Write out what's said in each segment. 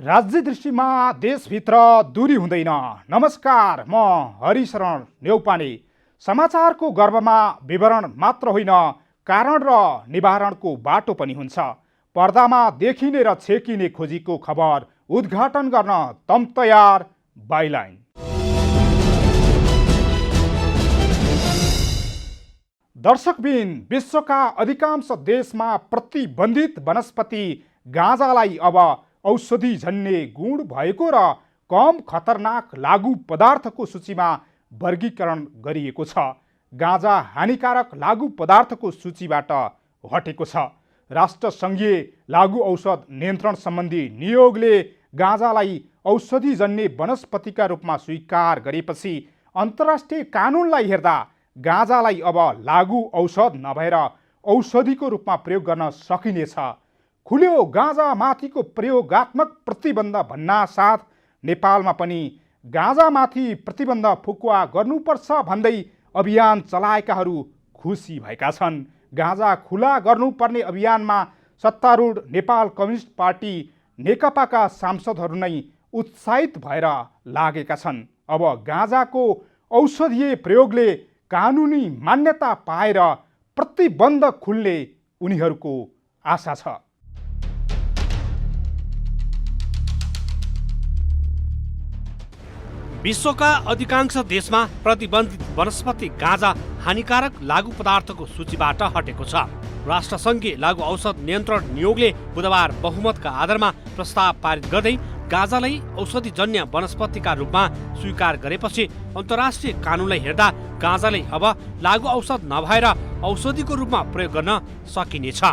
राज्य दृष्टिमा देशभित्र दूरी हुँदैन। नमस्कार, म हरिशरण नेउपाने। समाचारको गर्भमा विवरण मात्र होइन, कारण र निवारणको बाटो पनि हुन्छ। पर्दामा देखिने र छेकिने खोजीको खबर उद्घाटन गर्न तम तयार बाइलाइन। दर्शकबिन, विश्वका अधिकांश देशमा प्रतिबन्धित वनस्पति गाँजालाई अब औषधि जन्य गुण भएको र कम खतरनाक लागु पदार्थको सूचीमा वर्गीकरण गरिएको छ। गाँजा हानिकारक लागु पदार्थको सूचीबाट हटेको छ। राष्ट्रसङ्घीय लागु औषध नियन्त्रण सम्बन्धी नियोगले गाँजालाई औषधिजन्य वनस्पतिका रूपमा स्वीकार गरेपछि अन्तर्राष्ट्रिय कानुनलाई हेर्दा गाँजालाई अब लागु औषध नभएर औषधिको रूपमा प्रयोग गर्न सकिनेछ। खुल्यो गाँजामाथिको प्रयोगात्मक प्रतिबन्ध भन्नासाथ नेपालमा पनि गाँजामाथि प्रतिबन्ध फुकुवा गर्नुपर्छ भन्दै अभियान चलाएकाहरू खुसी भएका छन्। गाँजा खुला गर्नुपर्ने अभियानमा सत्तारूढ नेपाल कम्युनिस्ट पार्टी नेकपाका सांसदहरू नै उत्साहित भएर लागेका छन्। अब गाँजाको औषधीय प्रयोगले कानुनी मान्यता पाएर प्रतिबन्ध खुल्ने उनीहरूको आशा छ। विश्वका अधिकांश देशमा प्रतिबन्धित वनस्पति गाँजा हानिकारक लागु पदार्थको सूचीबाट हटेको छ। राष्ट्रसङ्घीय लागु औषध नियन्त्रण नियोगले बुधबार बहुमतका आधारमा प्रस्ताव पारित गर्दै गाँजालाई औषधिजन्य वनस्पतिका रूपमा स्वीकार गरेपछि अन्तर्राष्ट्रिय कानुनलाई हेर्दा गाँजालाई अब लागु औषध नभएर औषधिको रूपमा प्रयोग गर्न सकिनेछ।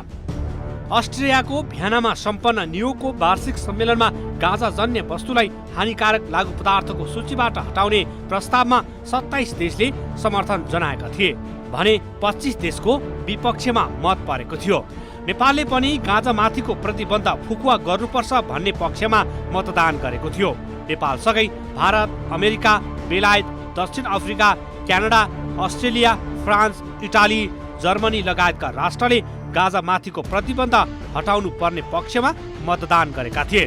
अस्ट्रेलियाको भ्यानामा सम्पन्न नियोगको वार्षिक सम्मेलनमा गाँजाजन्य वस्तुलाई हानिकारक लागु पदार्थको सूचीबाट हटाउने प्रस्तावमा 27 देशले समर्थन जनाएका थिए भने 25 देशको विपक्षमा मत परेको थियो। नेपालले पनि गाँजामाथिको प्रतिबन्ध फुकुवा गर्नुपर्छ भन्ने पक्षमा मतदान गरेको थियो। नेपालसँगै भारत, अमेरिका, बेलायत, दक्षिण Africa, Canada, Australia, France, Italy, Germany लगायतका राष्ट्रले गाँजामाथिको प्रतिबन्ध हटाउनु पर्ने पक्षमा मतदान गरेका थिए।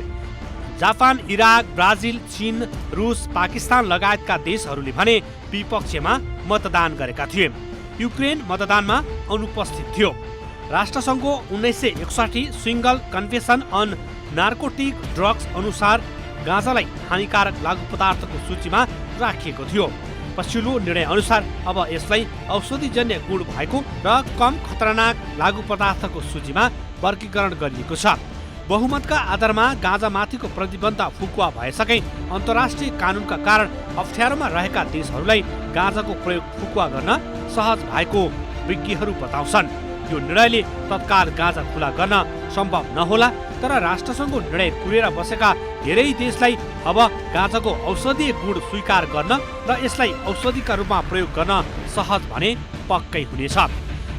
जापान, इराक, ब्राजिल, चीन, रुस, पाकिस्तान लगायतका देशहरूले भने विपक्षमा मतदान गरेका थिए। युक्रेन मतदानमा अनुपस्थित थियो। राष्ट्रसङ्घको 1961 single convention on narcotic drugs अनुसार गाँजालाई हानिकारक लागु पदार्थको सूचीमा राखिएको थियो। पछिल्लो निर्णय अनुसार अब यसलाई औषधिजन्य गुण भएको र कम खतरनाक लागु पदार्थको सूचीमा वर्गीकरण गरिएको छ। बहुमतका आधारमा गाँजामाथिको प्रतिबन्ध फुकुवा भएसकै अन्तर्राष्ट्रिय कानुनका कारण अप्ठ्यारोमा रहेका देशहरूलाई गाँजाको प्रयोग फुकुवा गर्न सहज भएको विज्ञहरू बताउँछन्। यो निर्णयले तत्काल गाँजा खुला गर्न सम्भव नहोला, तर राष्ट्रसङ्घको निर्णय कुरेर बसेका धेरै देशलाई अब गाँजाको औषधीय गुण स्वीकार गर्न र यसलाई औषधिका रूपमा प्रयोग गर्न सहज भने पक्कै हुनेछ।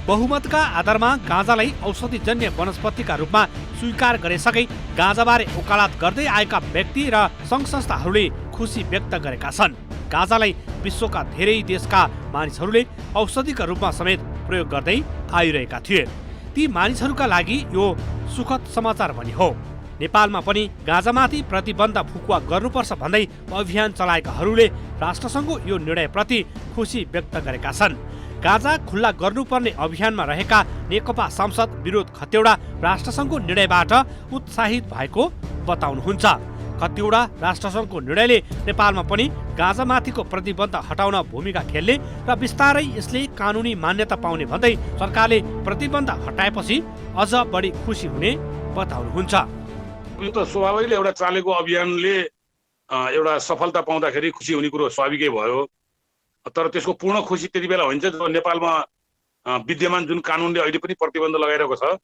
बहुमतका आधारमा गाँजालाई औषधिजन्य वनस्पतिका रूपमा स्वीकार गरेसकै गाँजाबारे वकालत गर्दै आएका व्यक्ति र सङ्घ संस्थाहरूले खुसी व्यक्त गरेका छन्। गाँजालाई विश्वका धेरै देशका मानिसहरूले औषधिका रूपमा समेत प्रयोग गर्दै आइरहेका थिए। ती मानिसहरूका लागि यो सुखद समाचार पनि हो। नेपालमा पनि गाँजामाथि प्रतिबन्ध फुकुवा गर्नुपर्छ भन्दै अभियान चलाएकाहरूले राष्ट्रसङ्घको यो निर्णयप्रति खुसी व्यक्त गरेका छन्। गाँजा खुल्ला गर्नुपर्ने अभियानमा रहेका नेकपा सांसद विरोध खतिवडा राष्ट्रसङ्घको निर्णयबाट उत्साहित भएको बताउनुहुन्छ। खतिवडा राष्ट्रसङ्घको निर्णयले नेपालमा पनि गाँजामाथिको प्रतिबन्ध हटाउन भूमिका खेल्ने र बिस्तारै यसले कानुनी मान्यता पाउने भन्दै सरकारले प्रतिबन्ध हटाएपछि अझ बढी खुसी हुने बताउनुहुन्छ। यो त स्वाभाविकले एउटा चालेको अभियानले एउटा सफलता पाउँदाखेरि खुसी हुने कुरो स्वाभाविकै भयो, तर त्यसको पूर्ण खुसी त्यति बेला हुन्छ जब नेपालमा विद्यमान जुन कानुनले अहिले पनि प्रतिबन्ध लगाइरहेको छ,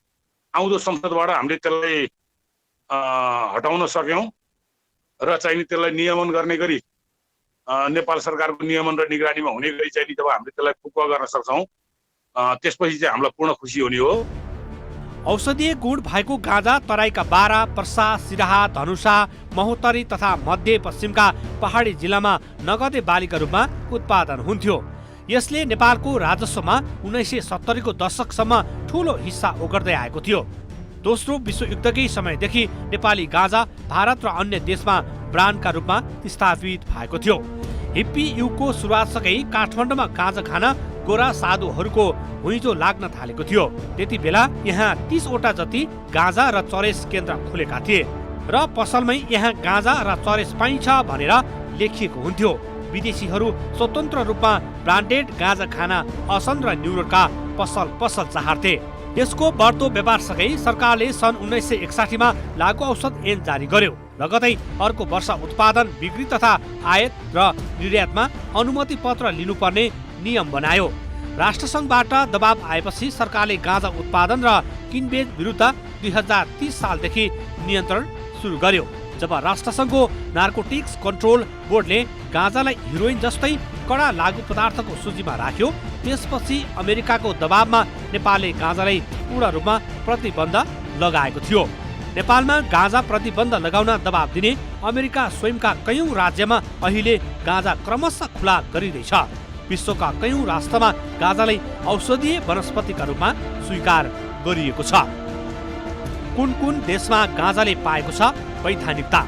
आउँदो संसदबाट हामीले त्यसलाई हटाउन सक्यौँ र चाहिँ त्यसलाई नियमन गर्ने गरी नेपाल सरकारको नियमन र निगरानीमा हुने गरी चाहिँ जब हामीले त्यसलाई फुकुवा गर्न सक्छौँ, त्यसपछि चाहिँ हामीलाई पूर्ण खुसी हुने हो। औषधीय गुण भएको गाँजा तराईका बारा, पर्सा, सिराहा, धनुषा, महोत्तरी तथा मध्यपश्चिमका पहाडी जिल्लामा नगदे बालीका रूपमा उत्पादन हुन्थ्यो। यसले नेपालको राजस्वमा 1970 को दशकसम्म ठूलो हिस्सा ओगट्दै आएको थियो। दोस्रो विश्वयुद्धकै समयदेखि नेपाली गाँजा भारत र अन्य देशमा ब्रान्डका रूपमा स्थापित भएको थियो। हिप्पी युगको सुरुवातसँगै काठमाडौँमा गाँजा खान गोरा साधुहरूको घुइँचो लाग्न थालेको थियो। त्यति बेला यहाँ 30 वटा जति गाँजा र चरेस केन्द्र खुलेका थिए र पसलमै यहाँ गाँजा र चरेस पाइन्छ भनेर लेखिएको हुन्थ्यो। विदेशीहरू स्वतन्त्र रूपमा ब्रान्डेड गाँजा खान असन र न्युयोर्कका पसल चाहन्थे। यसको बढ्दो व्यापारसँगै सरकारले सन् 1961 मा लागु औषध ऐन जारी गर्यो। लगतै अर्को वर्ष उत्पादन, बिक्री तथा आयात र निर्यातमा अनुमति पत्र लिनुपर्ने नियम बनायो। राष्ट्रसङ्घबाट दबाब आएपछि सरकारले गाँजा उत्पादन र किनबेच विरुद्ध 2030 सालदेखि नियन्त्रण सुरु गर्यो। जब राष्ट्रसङ्घको नार्कोटिक्स कन्ट्रोल बोर्डले गाँजालाई हिरोइन जस्तै कडा लागु पदार्थको सूचीमा राख्यो, त्यसपछि अमेरिकाको दबाबमा नेपालले गाँजालाई पूर्ण रूपमा प्रतिबन्ध लगाएको थियो। नेपालमा गाँजा प्रतिबन्ध लगाउन दबाब दिने अमेरिका स्वयंका कयौं राज्यमा अहिले गाँजा क्रमशः खुला गरिँदैछ। विश्वका कयौं राष्ट्रमा गाँजालाई औषधीय वनस्पतिका रूपमा स्वीकार गरिएको छ। कुन देशमा गाँजाले पाएको छ वैधानिकता?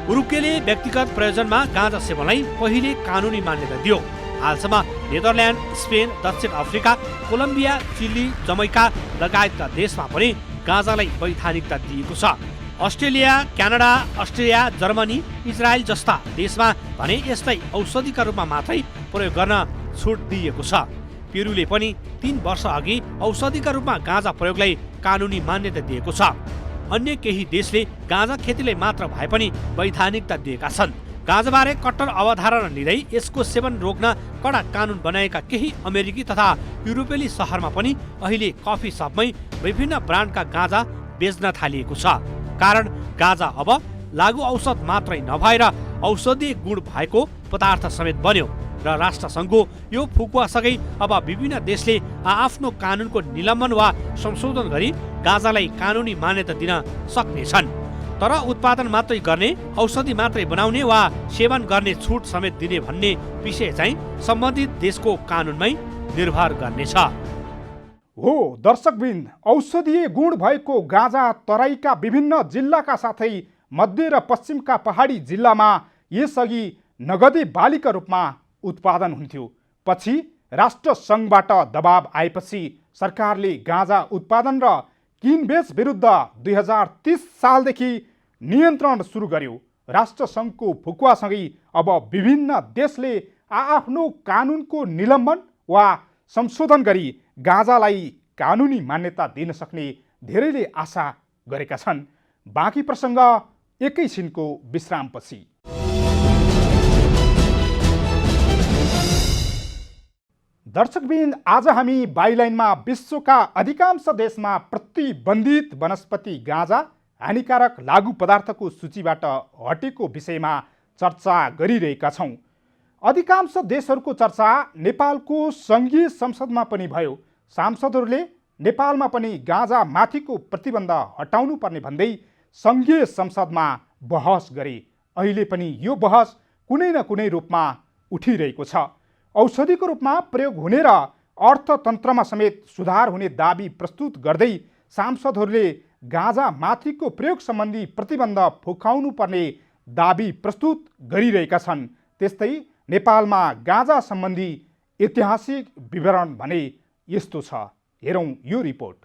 उरुग्वेले व्यक्तिगत प्रयोजनमा गाँजा सेवनलाई पहिले कानुनी मान्यता दियो। हालसम्म नेदरल्यान्ड, स्पेन, दक्षिण अफ्रिका, कोलम्बिया, चिली, जमैका लगायतका देशमा पनि गाँजालाई वैधानिकता दिएको छ। Australia, Canada, Austria, Germany, Israel जस्ता देशमा भने यसलाई औषधिका रूपमा मात्रै प्रयोग गर्न छुट दिइएको छ। पेरुले पनि 3 वर्ष अघि औषधिका रूपमा गाँजा प्रयोगलाई कानुनी मान्यता दिएको छ। अन्य केही देशले गाँजा खेतीलाई मात्र भए पनि वैधानिकता दिएका छन्। गाँजाबारे कट्टर अवधारणा लिँदै यसको सेवन रोक्न कडा कानुन बनाएका केही अमेरिकी तथा युरोपेली सहरमा पनि अहिले कफी सपमै विभिन्न ब्रान्डका गाँजा बेच्न थालिएको छ। कारण गाँजा अब लागु औषध मात्रै नभएर औषधीय गुण भएको पदार्थ समेत बन्यो र राष्ट्रसङ्घको यो फुकुवासँगै अब विभिन्न देशले आफ्नो कानुनको निलम्बन वा संशोधन गरी गाँजालाई कानुनी मान्यता दिन सक्नेछन्। तर उत्पादन मात्रै गर्ने, औषधि मात्रै बनाउने वा सेवन गर्ने छुट समेत दिने भन्ने विषय चाहिँ सम्बन्धित देशको कानुनमै निर्भर गर्नेछ। हो दर्शकवृन्द, औषधीय गुण भएको गाँजा तराईका विभिन्न जिल्लाका साथै मध्य र पश्चिमका पहाडी जिल्लामा यसअघि नगदे बालीका रूपमा उत्पादन हुन्थ्यो। पछि राष्ट्रसङ्घबाट दबाब आएपछि सरकारले गाँजा उत्पादन र किनबेच विरुद्ध 2030 सालदेखि नियन्त्रण सुरु गर्यो। राष्ट्रसङ्घको फुकुवासँगै अब विभिन्न देशले आफ्नो कानुनको निलम्बन वा संशोधन गरी गाँजालाई कानुनी मान्यता दिन सक्ने धेरैले आशा गरेका छन्। बाँकी प्रसङ्ग एकैछिनको विश्रामपछि। दर्शकबिन, आज हामी बाइलाइनमा विश्वका अधिकांश देशमा प्रतिबन्धित वनस्पति गाँजा हानिकारक लागु पदार्थको सूचीबाट हटेको विषयमा चर्चा गरिरहेका छौँ। अधिकांश देशहरूको चर्चा नेपालको सङ्घीय संसदमा पनि भयो। सांसदहरूले नेपालमा पनि गाँजा माथिको प्रतिबन्ध हटाउनु पर्ने भन्दै सङ्घीय संसदमा बहस गरे। अहिले पनि यो बहस कुनै न कुनै रूपमा उठिरहेको छ। औषधिको रूपमा प्रयोग हुने र अर्थतन्त्रमा समेत सुधार हुने दाबी प्रस्तुत गर्दै सांसदहरूले गाँजा माथिको प्रयोग सम्बन्धी प्रतिबन्ध फुकाउनु पर्ने दाबी प्रस्तुत गरिरहेका छन्। त्यस्तै नेपालमा गाँजा सम्बन्धी ऐतिहासिक विवरण भने यस्तो छ। हेरौँ यो रिपोर्ट।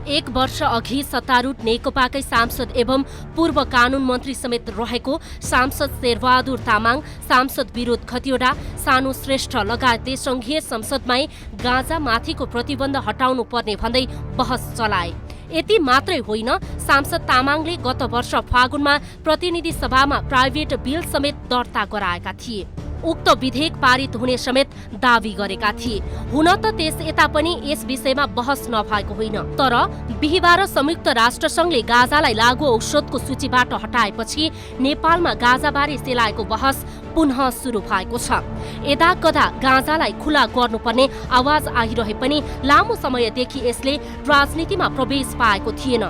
एक वर्ष अघि सत्तारूढ नेकपाकै सांसद एवं पूर्व कानुन मन्त्री समेत रहेको सांसद शेरबहादुर तामाङ, सांसद विरोध खतिवडा, सानु श्रेष्ठ लगायतले सङ्घीय संसदमै गाँजा माथिको प्रतिबन्ध हटाउनु पर्ने भन्दै बहस चलाए। यति मात्रै होइन, सांसद तामाङले गत वर्ष फागुनमा प्रतिनिधि सभामा प्राइभेट बिल समेत दर्ता गराएका थिए। उक्त विधेयक पारित हुने समेत दावी गरेका थिए। हुन त त्यस यता पनि यस विषयमा बहस नभएको होइन, तर बिहिबार संयुक्त राष्ट्रसङ्घले गाँजालाई लागु औषधको सूचीबाट हटाएपछि नेपालमा गाँजाबारे सेलाएको बहस पुनः सुरु भएको छ। यदाकदा गाँजालाई खुला गर्नुपर्ने आवाज आइरहे पनि लामो समयदेखि यसले राजनीतिमा प्रवेश पाएको थिएन।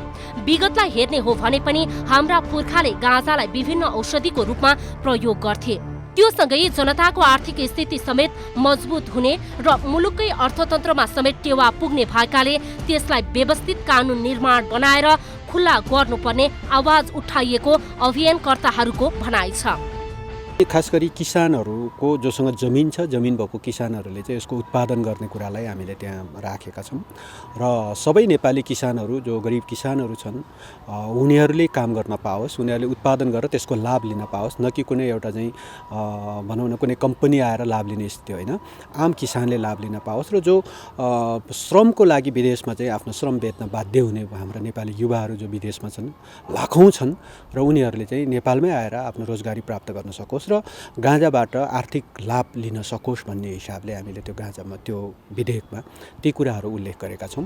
विगतलाई हेर्ने हो भने पनि हाम्रा पुर्खाले गाँजालाई विभिन्न औषधिको रूपमा प्रयोग गर्थे। त्यो सँगै जनताको आर्थिक स्थिति समेत मजबुत हुने र मुलुककै अर्थतन्त्रमा समेत टेवा पुग्ने भएकाले त्यसलाई व्यवस्थित कानुन निर्माण बनाएर खुल्ला गर्नुपर्ने आवाज उठाइएको अभियानकर्ताहरूको भनाइ छ। खास गरी किसानहरूको जोसँग जमिन छ, जमिन भएको किसानहरूले चाहिँ यसको उत्पादन गर्ने कुरालाई हामीले त्यहाँ राखेका छौँ र सबै नेपाली किसानहरू जो गरिब किसानहरू छन् उनीहरूले काम गर्न पाओस्, उनीहरूले उत्पादन गरेर त्यसको लाभ लिन पाओस्, न कि कुनै एउटा चाहिँ भनौँ न कुनै कम्पनी आएर लाभ लिने स्थिति होइन, आम किसानले लाभ लिन पाओस् र जो श्रमको लागि विदेशमा चाहिँ आफ्नो श्रम बेच्न बाध्य हुने हाम्रा नेपाली युवाहरू जो विदेशमा छन् लाखौँ छन् र उनीहरूले चाहिँ नेपालमै आएर आफ्नो रोजगारी प्राप्त गर्न सकोस् र गाँजाबाट आर्थिक लाभ लिन सकोस् भन्ने हिसाबले हामीले त्यो गाँजामा त्यो विधेयकमा ती कुराहरू उल्लेख गरेका छौँ।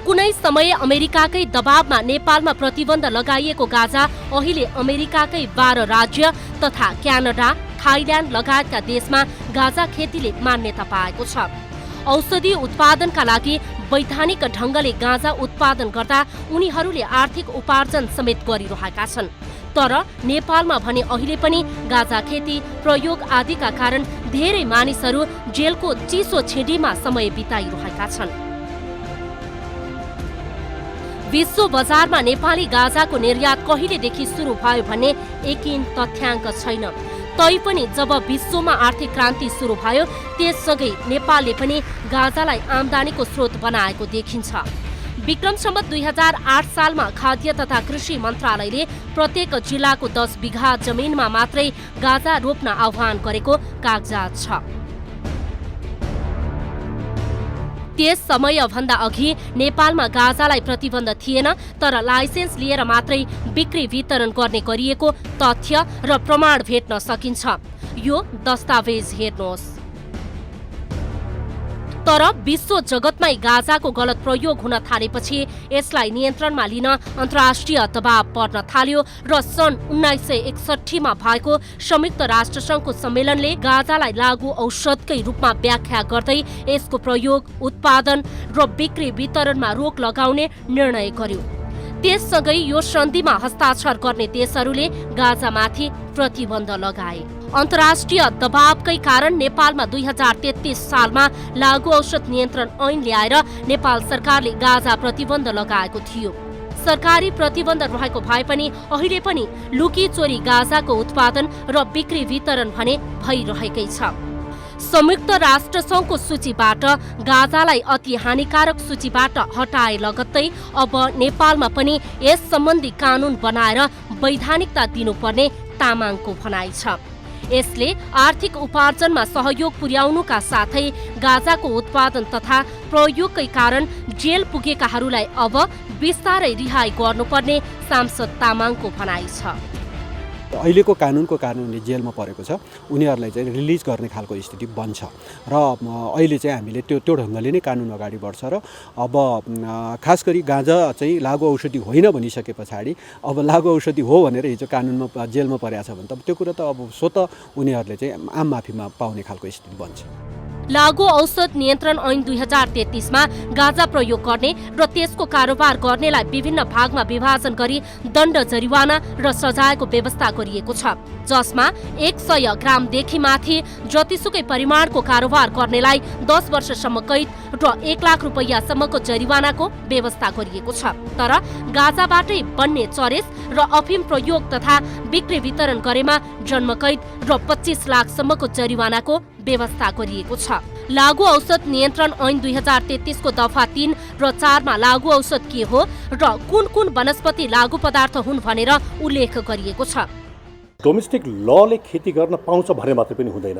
कुनै समय अमेरिकाकै दबावमा नेपालमा प्रतिबन्ध लगाइएको गाँजा अहिले अमेरिकाकै 12 राज्य तथा क्यानाडा, थाइल्यान्ड लगायतका देशमा गाँजा खेतीले मान्यता पाएको छ। औषधि उत्पादनका लागि वैधानिक ढङ्गले गाँजा उत्पादन गर्दा उनीहरूले आर्थिक उपार्जन समेत गरिरहेका छन्। तर नेपालमा भने अहिले पनि गाँजा खेती, प्रयोग आदिका कारण धेरै मानिसहरू जेलको चिसो छिडीमा समय बिताइरहेका छन्। विश्व बजारमा नेपाली गाँजाको निर्यात कहिलेदेखि सुरु भयो भन्ने एकिन तथ्याङ्क छैन। तैपनि जब विश्वमा आर्थिक क्रान्ति सुरु भयो त्यससँगै नेपालले पनि गाँजालाई आम्दानीको स्रोत बनाएको देखिन्छ। विक्रम सम्वत 2008 सालमा खाद्य तथा कृषि मन्त्रालयले प्रत्येक जिल्लाको 10 बिघा जमिनमा मात्रै गाँजा रोप्न आह्वान गरेको कागजात छ। त्यस समयभन्दा अघि नेपालमा गाँजालाई प्रतिबन्ध थिएन, तर लाइसेन्स लिएर मात्रै बिक्री वितरण गर्ने गरिएको तथ्य र प्रमाण भेट्न सकिन्छ। यो दस्तावेज हेर्नुहोस्। तर विश्व जगतमै गाँजाको गलत प्रयोग हुन थालेपछि यसलाई नियन्त्रणमा लिन अन्तर्राष्ट्रिय दबाव पर्न थाल्यो र सन् 1961 मा भएको संयुक्त राष्ट्रसङ्घको सम्मेलनले गाँजालाई लागू औषधकै रूपमा व्याख्या गर्दै यसको प्रयोग, उत्पादन र बिक्री वितरणमा रोक लगाउने निर्णय गर्यो। त्यससँगै यो सन्धिमा हस्ताक्षर गर्ने देशहरूले गाँजामाथि प्रतिबन्ध लगाए। अन्तर्राष्ट्रिय दबावकै कारण नेपालमा 2033 सालमा लागू औषध नियन्त्रण ऐन ल्याएर नेपाल सरकारले गाँजा प्रतिबन्ध लगाएको थियो। सरकारी प्रतिबन्ध रहेको भए पनि अहिले पनि लुकी चोरी गाँजाको उत्पादन र बिक्री वितरण भने भइरहेकै छ। संयुक्त राष्ट्रसङ्घको सूचीबाट गाँजालाई अति हानिकारक सूचीबाट हटाए लगत्तै अब नेपालमा पनि यस सम्बन्धी कानुन बनाएर वैधानिकता दिनुपर्ने तामाङको भनाइ छ। यसले आर्थिक उपार्जनमा सहयोग पुर्याउनुका साथै गाँजाको उत्पादन तथा प्रयोगकै कारण जेल पुगेकाहरूलाई अब बिस्तारै रिहाई गर्नुपर्ने सांसद तामाङको भनाइ छ। अहिलेको कानुनको कारणले जेलमा परेको छ उनीहरूलाई चाहिँ रिलिज गर्ने खालको स्थिति बन्छ र अहिले चाहिँ हामीले त्यो ढङ्गले नै कानुन अगाडि बढ्छ र अब खास गरी गाँजा चाहिँ लागु औषधि होइन भनिसके पछाडि अब लागु औषधि हो भनेर हिजो कानुनमा जेलमा परेको छ भने त त्यो कुरा त अब स्वतः उनीहरूले चाहिँ आम माफीमा पाउने खालको स्थिति बन्छ। लागू औषध नियन्त्रण ऐन 2033 मा गाँजा प्रयोग गर्ने र त्यसको कारोबार गर्नेलाई विभिन्न भागमा विभाजन गरी दण्ड, जरिवाना र सजायको व्यवस्था गरिएको छ, जसमा 100 ग्रामदेखि माथि जतिसुकै परिमाणको कारोबार गर्नेलाई 10 वर्षसम्म कैद र 1 लाख रुपैयाँसम्मको जरिवानाको व्यवस्था गरिएको छ। तर गाँजाबाटै बन्ने चरेस र अफिम प्रयोग तथा बिक्री वितरण गरेमा जन्मकैद र 25 लाखसम्मको जरिवानाको व्यवस्था गरिएको छ। लागू औषध नियन्त्रण ऐन 2033 को दफा 3 र 4 मा लागू औषध के हो र कुन कुन वनस्पति लागू पदार्थ हुन् भनेर उल्लेख गरिएको छ। डोमेस्टिक लले खेती गर्न पाउँछ भने मात्रै पनि हुँदैन,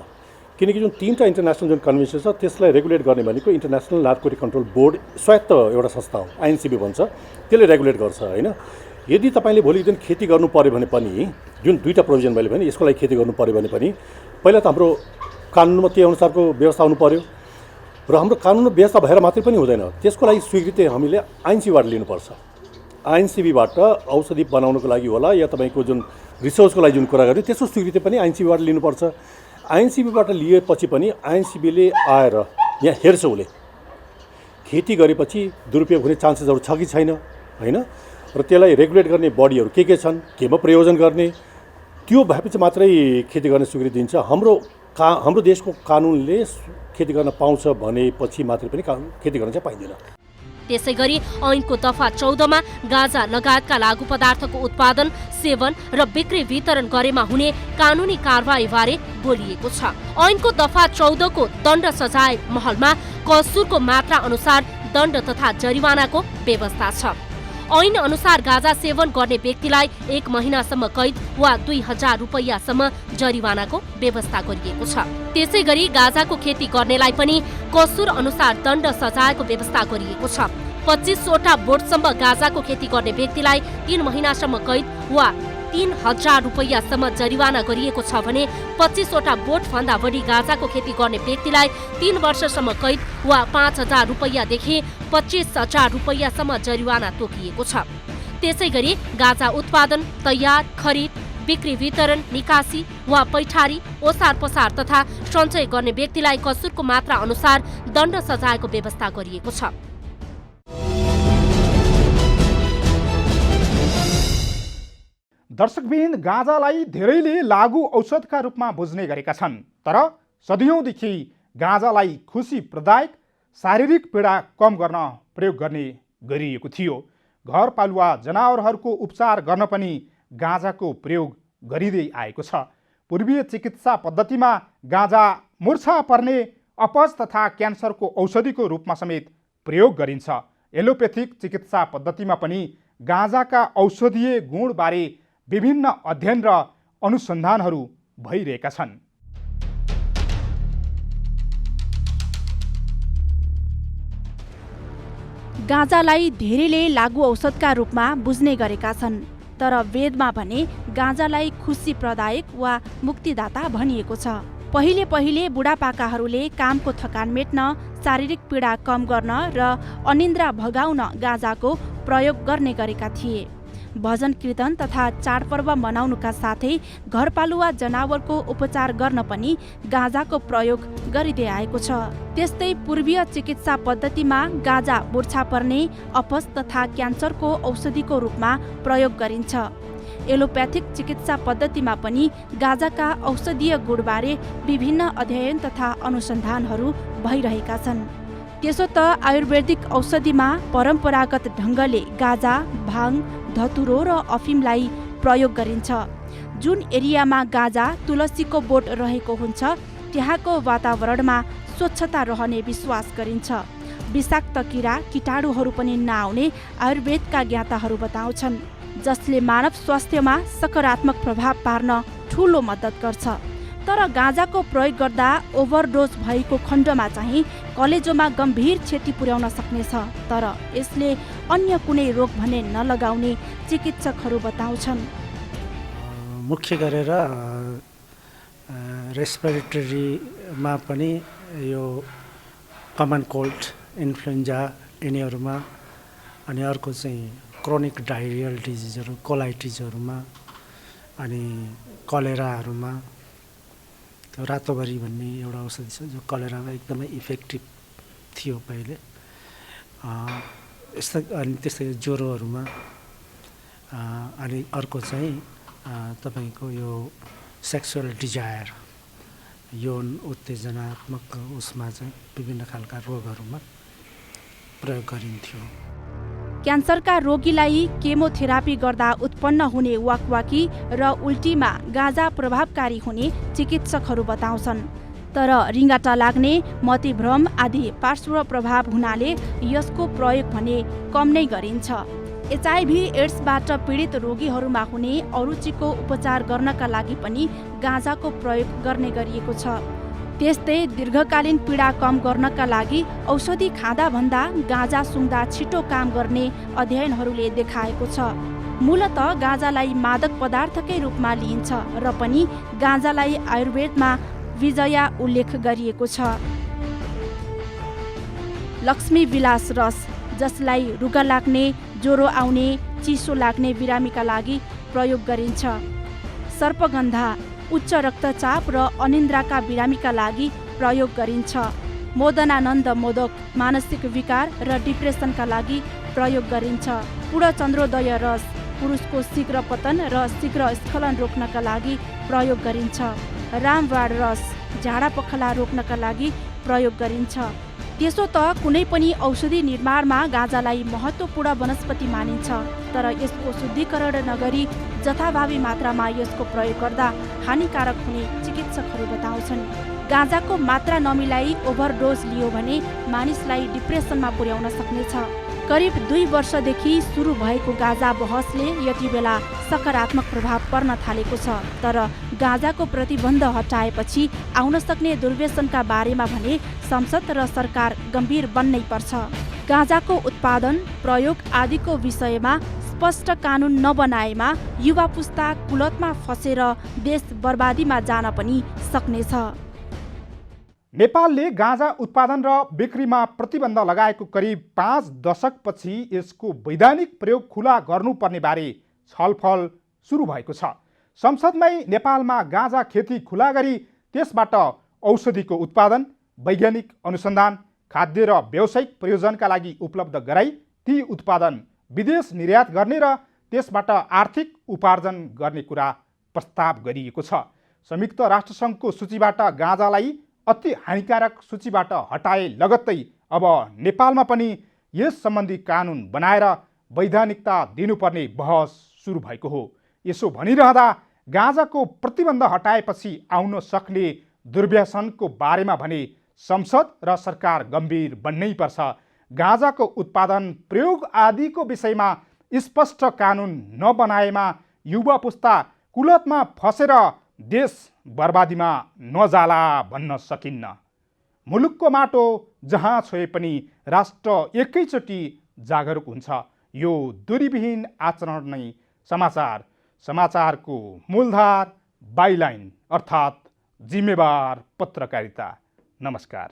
किनकि जुन 3टा इन्टरनेसनल जुन कन्भेन्सन छ त्यसलाई रेगुलेट गर्ने भनेको इन्टरनेसनल नार्कोटिक कन्ट्रोल बोर्ड स्वायत्त एउटा संस्था हो, आइएनसिबी भन्छ, त्यसले रेगुलेट गर्छ होइन। यदि तपाईँले भोलि दिन खेती गर्नु पर्यो भने पनि जुन 2टा प्रोभिजन मैले भने यसको लागि खेती गर्नु पर्यो भने पनि पहिला त हाम्रो कानुनमा त्यही अनुसारको व्यवस्था हुनु पर्यो र हाम्रो कानुनमा व्यवस्था भएर मात्रै पनि हुँदैन, त्यसको लागि स्वीकृति हामीले आइएनसिबीबाट लिनुपर्छ। आइएनसिबीबाट औषधि बनाउनको लागि होला या तपाईँको जुन रिसर्चको लागि जुन कुरा गर्यो त्यसको स्वीकृति पनि आइएनसिबीबाट लिनुपर्छ। आइएनसिबीबाट लिएपछि पनि आइएनसिबीले आएर यहाँ हेर्छ, उसले खेती गरेपछि दुरुपयोग हुने चान्सेसहरू छ कि छैन होइन, र त्यसलाई रेगुलेट गर्ने बडीहरू के छन्, केमा प्रयोजन गर्ने, त्यो भएपछि मात्रै खेती गर्ने स्वीकृति दिन्छ। हाम्रो देशको कानुनले खेती गर्न पाउँछ भनेपछि मात्रै पनि खेती गर्न चाहिँ पाइँदैन। त्यसै गरी ऐनको दफा 14 मा गाँजा लगायतका लागू पदार्थको उत्पादन, सेवन र बिक्री वितरण गरेमा हुने कानुनी कारबाहीबारे बोलिएको छ। ऐनको दफा 14 को दण्ड सजाय महलमा कसुरको मात्रा अनुसार दण्ड तथा जरिवानाको व्यवस्था छ। ऐन अनुसार गाँजा सेवन गर्ने व्यक्तिलाई 1 महिनासम्म कैद वा 2000 रुपैयाँसम्म जरिवानाको व्यवस्था गरिएको छ। त्यसै गरी गाँजाको खेती गर्नेलाई पनि कसुर अनुसार दण्ड सजायको व्यवस्था गरिएको छ। 25 वटा बोटसम्म गाँजाको खेती गर्ने व्यक्तिलाई 3 महिनासम्म कैद वा 3000 रुपैयाँसम्म जरिवाना गरिएको छ भने 25 वटा बोट भन्दा बढी गाँजाको खेती गर्ने व्यक्तिलाई 3 वर्षसम्म कैद वा 5000 रुपैयाँदेखि 25000 रुपैयाँसम्म जरिवाना तोकिएको छ। त्यसै गरी गाँजा उत्पादन, तयार, खरिद, बिक्री वितरण, निकासी वा पैठारी, ओसार पसार तथा सञ्चय गर्ने व्यक्तिलाई कसुरको मात्रा अनुसार दण्ड सजायको व्यवस्था गरिएको छ। दर्शकबिन, गाँजालाई धेरैले लागु औषधका रूपमा बुझ्ने गरेका छन्, तर सदियौँदेखि गाँजालाई खुसी प्रदायक, शारीरिक पीडा कम गर्न प्रयोग गर्ने गरिएको थियो। घरपालुवा जनावरहरूको उपचार गर्न पनि गाँजाको प्रयोग गरिँदै आएको छ। पूर्वीय चिकित्सा पद्धतिमा गाँजा मूर्छा पर्ने, अपच तथा क्यान्सरको औषधिको रूपमा समेत प्रयोग गरिन्छ। एलोपेथिक चिकित्सा पद्धतिमा पनि गाँजाका औषधीय गुणबारे विभिन्न अध्ययन र अनुसन्धानहरू भइरहेका छन्। गाँजालाई धेरैले लागु औषधका रूपमा बुझ्ने गरेका छन्, तर वेदमा भने गाँजालाई खुसी प्रदायक वा मुक्तिदाता भनिएको छ। पहिले बुढापाकाहरूले कामको थकान मेट्न, शारीरिक पीडा कम गर्न र अनिन्द्रा भगाउन गाँजाको प्रयोग गर्ने गरेका थिए। भजन कीर्तन तथा चाडपर्व मनाउनुका साथै घरपालुवा जनावरको उपचार गर्न पनि गाँजाको प्रयोग गरिँदै आएको छ। त्यस्तै पूर्वीय चिकित्सा पद्धतिमा गाँजा मूर्छा पर्ने, अपच तथा क्यान्सरको औषधिको रूपमा प्रयोग गरिन्छ। एलोप्याथिक चिकित्सा पद्धतिमा पनि गाँजाका औषधीय गुणबारे विभिन्न अध्ययन तथा अनुसन्धानहरू भइरहेका छन्। त्यसो त आयुर्वेदिक औषधिमा परम्परागत ढङ्गले गाँजा, भाङ, धतुरो र अफिमलाई प्रयोग गरिन्छ। जुन एरियामा गाँजा, तुलसीको बोट रहेको हुन्छ त्यहाँको वातावरणमा स्वच्छता रहने विश्वास गरिन्छ। विषाक्त किरा, कीटाणुहरू पनि नआउने आयुर्वेदका ज्ञाताहरू बताउँछन्, जसले मानव स्वास्थ्यमा सकारात्मक प्रभाव पार्न ठूलो मद्दत गर्छ। तर गाँजाको प्रयोग गर्दा ओभरडोज भएको खण्डमा चाहिँ कलेजोमा गम्भीर क्षति पुर्याउन सक्नेछ, तर यसले अन्य कुनै रोग भने नलगाउने चिकित्सकहरू बताउँछन्। मुख्य गरेर रेस्पिरेटरीमा पनि यो कमन कोल्ड, इन्फ्लुएन्जा यिनीहरूमा, अनि अर्को चाहिँ क्रोनिक डायरियल डिजिजहरू, कोलाइटिसहरूमा, अनि कलेराहरूमा रातोभरि भन्ने एउटा औषधि छ जो कलेरामा एकदमै इफेक्टिभ थियो पहिले। अनि त्यस्तै ज्वरोहरूमा, अनि अर्को चाहिँ तपाईँको यो सेक्सुअल डिजायर, यौन उत्तेजनात्मक उसमा चाहिँ विभिन्न खालका रोगहरूमा प्रयोग गरिन्थ्यो। क्यान्सरका रोगीलाई केमोथेरापी गर्दा उत्पन्न हुने वाकवाकी र उल्टीमा गाँजा प्रभावकारी हुने चिकित्सकहरू बताउँछन्। तर रिङ्गाटा लाग्ने, मतिभ्रम आदि पार्श्व प्रभाव हुनाले यसको प्रयोग भने कम नै गरिन्छ। एचआईभी एड्सबाट पीडित रोगीहरूमा हुने अरुचिको उपचार गर्नका लागि पनि गाँजाको प्रयोग गर्ने गरिएको छ। त्यस्तै दीर्घकालीन पीडा कम गर्नका लागि औषधि खाँदा भन्दा गाँजा सुँघ्दा छिटो काम गर्ने अध्ययनहरूले देखाएको छ। मूलत गाँजालाई मादक पदार्थकै रूपमा लिइन्छ र पनि गाँजालाई आयुर्वेदमा विजया उल्लेख गरिएको छ। लक्ष्मी विलास रस, जसलाई रुगा लाग्ने, ज्वरो आउने, चिसो लाग्ने बिरामीका लागि प्रयोग गरिन्छ। सर्पगन्धा, उच्च रक्तचाप र अनिन्द्राका बिरामीका लागि प्रयोग गरिन्छ। मोदनानन्द मोदक, मानसिक विकार र डिप्रेसनका लागि प्रयोग गरिन्छ। पूर्णचन्द्रोदय रस, पुरुषको शीघ्र पतन र शीघ्र स्खलन रोक्नका लागि प्रयोग गरिन्छ। रामबाण रस झाडा पखला रोक्नका लागि प्रयोग गरिन्छ। त्यसो त कुनै पनि औषधि निर्माणमा गाँजालाई महत्त्वपूर्ण वनस्पति मानिन्छ, तर यसको शुद्धिकरण नगरी जथाभावी मात्रामा यसको प्रयोग गर्दा हानिकारक हुने चिकित्सकहरू बताउँछन्। गाँजाको मात्रा नमिलाई ओभरडोज लियो भने मानिसलाई डिप्रेसनमा पुर्याउन सक्नेछ। करिब 2 वर्षदेखि सुरु भएको गाँजा बहसले यति बेला सकारात्मक प्रभाव पर्न थालेको छ, तर गाँजाको प्रतिबन्ध हटाएपछि आउन सक्ने दुर्व्यसनका बारेमा भने संसद र सरकार गम्भीर बन्नै पर्छ। गाँजाको उत्पादन, प्रयोग आदिको विषयमा स्पष्ट कानुन नबनाएमा युवा पुस्ता कुलतमा फसेर देश बर्बादीमा जान पनि सक्नेछ। नेपालले गाँजा उत्पादन र बिक्रीमा प्रतिबन्ध लगाएको करिब 5 दशकपछि यसको वैधानिक प्रयोग खुला गर्नुपर्ने बारे छलफल सुरु भएको छ। संसदमै नेपालमा गाँजा खेती खुला गरी त्यसबाट औषधिको उत्पादन, वैज्ञानिक अनुसन्धान, खाद्य र व्यावसायिक प्रयोजनका लागि उपलब्ध गराई ती उत्पादन विदेश निर्यात गर्ने र त्यसबाट आर्थिक उपार्जन गर्ने कुरा प्रस्ताव गरिएको छ। संयुक्त राष्ट्रसङ्घको सूचीबाट गाँजालाई अति हानिकारक सूचीबाट हटाए लगत्तै अब नेपालमा पनि यस सम्बन्धी कानुन बनाएर वैधानिकता दिनुपर्ने बहस सुरु भएको हो। यसो भनिरहँदा गाँजाको प्रतिबन्ध हटाएपछि आउन सक्ने दुर्व्यसनको बारेमा भने संसद र सरकार गम्भीर बन्नै पर्छ। गाँजाको उत्पादन, प्रयोग आदिको विषयमा स्पष्ट कानुन नबनाएमा युवा पुस्ता कुलतमा फसेर देश बर्बादीमा नजाला भन्न सकिन्न। मुलुकको माटो जहाँ छोए पनि राष्ट्र एकैचोटि जागरुक हुन्छ। यो दूरीविहीन आचरण नै समाचारको मूलधार, बाइलाइन अर्थात् जिम्मेवार पत्रकारिता। नमस्कार।